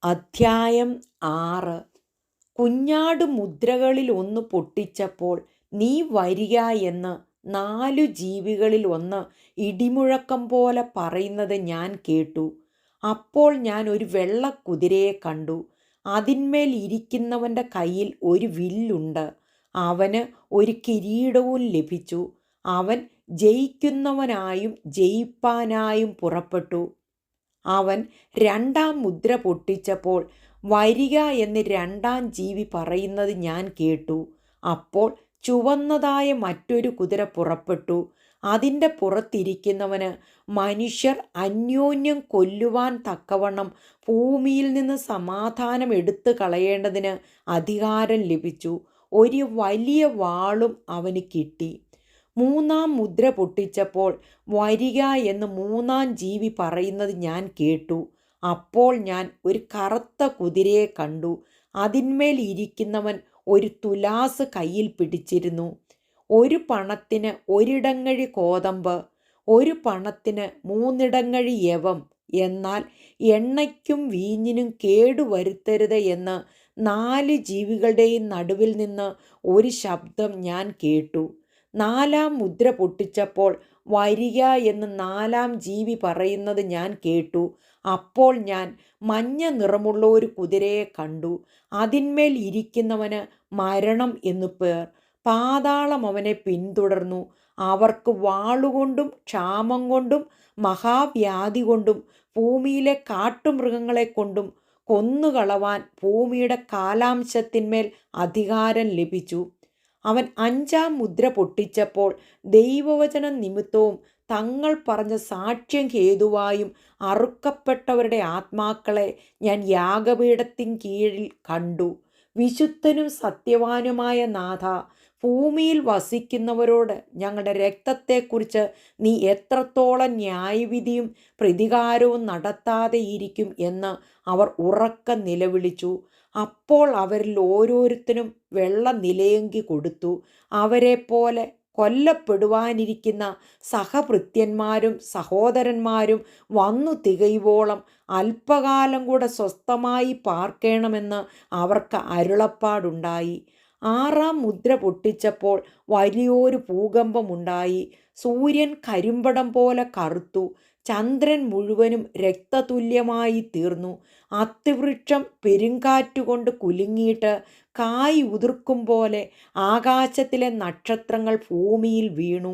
അധ്യായം 6. കുഞ്ഞാട് മുദ്രകളിൽ ഒന്ന് പൊട്ടിച്ചപ്പോൾ നീ വരിക എന്ന് 4 ജീവികളിൽ ഒന്ന് ഇടിമുഴക്കം പോലെ പറയുന്നത് ഞാൻ കേട്ടു. അപ്പോൾ ഞാൻ ഒരു വെള്ളക്കുതിരയെ കണ്ടു. അതിന്മേൽ ഇരിക്കുന്നവൻ്റെ കയ്യിൽ ഒരു വില്ലുണ്ട്. അവന് ഒരു കിരീടവും ലഭിച്ചു. അവൻ ജയിക്കുന്നവനായും ജയിപ്പാനായും പുറപ്പെട്ടു. അവൻ 2-ാം മുദ്ര പൊട്ടിച്ചപ്പോൾ വരിക എന്ന് 2-ാം ജീവി പറയുന്നത് ഞാൻ കേട്ടു. അപ്പോൾ ചുവന്നതായ മറ്റൊരു കുതിര പുറപ്പെട്ടു. അതിൻ്റെ പുറത്തിരിക്കുന്നവന് മനുഷ്യർ അന്യോന്യം കൊല്ലുവാൻ തക്കവണ്ണം ഭൂമിയിൽ നിന്ന് സമാധാനം എടുത്തു കളയേണ്ടതിന് അധികാരം ലഭിച്ചു. ഒരു വലിയ വാളും അവന് കിട്ടി. 3-ാം മുദ്ര പൊട്ടിച്ചപ്പോൾ വരിക എന്ന് 3-ാം ജീവി പറയുന്നത് ഞാൻ കേട്ടു. അപ്പോൾ ഞാൻ ഒരു കറുത്ത കുതിരയെ കണ്ടു. അതിന്മേൽ ഇരിക്കുന്നവൻ ഒരു തുലാസ് കയ്യിൽ പിടിച്ചിരുന്നു. ഒരു പണത്തിന് ഒരിടങ്ങഴി കോതമ്പ്, ഒരു പണത്തിന് 3 ഇടങ്ങഴി യവം. എന്നാൽ എണ്ണയ്ക്കും വീഞ്ഞിനും കേടുവരുത്തരുത് എന്ന് 4 ജീവികളുടെയും നടുവിൽ നിന്ന് ഒരു ശബ്ദം ഞാൻ കേട്ടു. 4-ാം മുദ്ര പൊട്ടിച്ചപ്പോൾ വരിക എന്ന് 4-ാം ജീവി പറയുന്നത് ഞാൻ കേട്ടു. അപ്പോൾ ഞാൻ മഞ്ഞ നിറമുള്ള ഒരു കുതിരയെ കണ്ടു. അതിന്മേൽ ഇരിക്കുന്നവന് മരണം എന്നു പേർ. പാതാളം അവനെ പിന്തുടർന്നു. അവർക്ക് വാളുകൊണ്ടും ക്ഷാമം കൊണ്ടും മഹാവ്യാധി കൊണ്ടും ഭൂമിയിലെ കാട്ടുമൃഗങ്ങളെ കൊണ്ടും കൊന്നുകളവാൻ ഭൂമിയുടെ കാലാംശത്തിന്മേൽ അധികാരം ലഭിച്ചു. അവൻ 5-ാം മുദ്ര പൊട്ടിച്ചപ്പോൾ ദൈവവചനം നിമിത്തവും തങ്ങൾ പറഞ്ഞ സാക്ഷ്യം ഹേതുവായും അറുക്കപ്പെട്ടവരുടെ ആത്മാക്കളെ ഞാൻ യാഗപീഠത്തിൻ കീഴിൽ കണ്ടു. വിശുദ്ധനും സത്യവാനുമായ നാഥ, ഭൂമിയിൽ വസിക്കുന്നവരോട് ഞങ്ങളുടെ രക്തത്തെക്കുറിച്ച് നീ എത്രത്തോളം ന്യായവിധിയും പ്രതികാരവും നടത്താതെ ഇരിക്കും എന്ന് അവർ ഉറക്കെ നിലവിളിച്ചു. അപ്പോൾ അവരിൽ ഓരോരുത്തരും വെള്ള നിലയങ്കി കൊടുത്തു. അവരെപ്പോലെ കൊല്ലപ്പെടുവാനിരിക്കുന്ന സഹഭൃത്യന്മാരും സഹോദരന്മാരും വന്നു തികയുവോളം അല്പകാലം കൂടെ സ്വസ്ഥമായി പാർക്കണമെന്ന് അവർക്ക് അരുളപ്പാടുണ്ടായി. 6-ാം മുദ്ര പൊട്ടിച്ചപ്പോൾ വലിയൊരു ഭൂകമ്പമുണ്ടായി. സൂര്യൻ കരിമ്പടം പോലെ കറുത്തു. ചന്ദ്രൻ മുഴുവനും രക്തതുല്യമായി തീർന്നു. അത്തിവൃക്ഷം പെരുങ്കാറ്റുകൊണ്ട് കുലുങ്ങിയിട്ട് കായ് ഉതിർക്കും പോലെ ആകാശത്തിലെ നക്ഷത്രങ്ങൾ ഭൂമിയിൽ വീണു.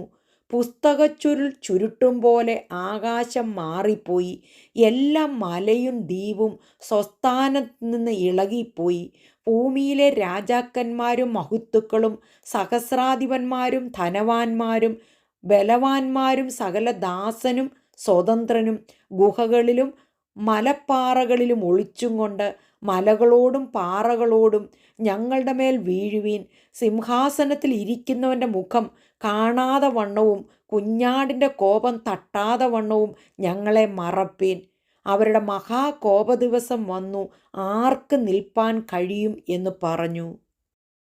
പുസ്തകച്ചുരുൾ ചുരുട്ടും പോലെ ആകാശം മാറിപ്പോയി. എല്ലാ മലയും ദ്വീപും സ്വസ്ഥാനത്ത് നിന്ന് ഇളകിപ്പോയി. ഭൂമിയിലെ രാജാക്കന്മാരും മഹത്തുക്കളും സഹസ്രാധിപന്മാരും ധനവാന്മാരും ബലവാന്മാരും സകല ദാസനും സ്വതന്ത്രനും ഗുഹകളിലും മലപ്പാറകളിലും ഒളിച്ചും കൊണ്ട് മലകളോടും പാറകളോടും ഞങ്ങളുടെ മേൽ വീഴുവീൻ. സിംഹാസനത്തിൽ ഇരിക്കുന്നവൻ്റെ മുഖം കാണാതെ വണ്ണവും കുഞ്ഞാടിൻ്റെ കോപം തട്ടാതെ വണ്ണവും ഞങ്ങളെ മറപ്പീൻ. അവരുടെ മഹാകോപദിവസം വന്നു, ആർക്ക് നിൽപ്പാൻ കഴിയും എന്ന് പറഞ്ഞു.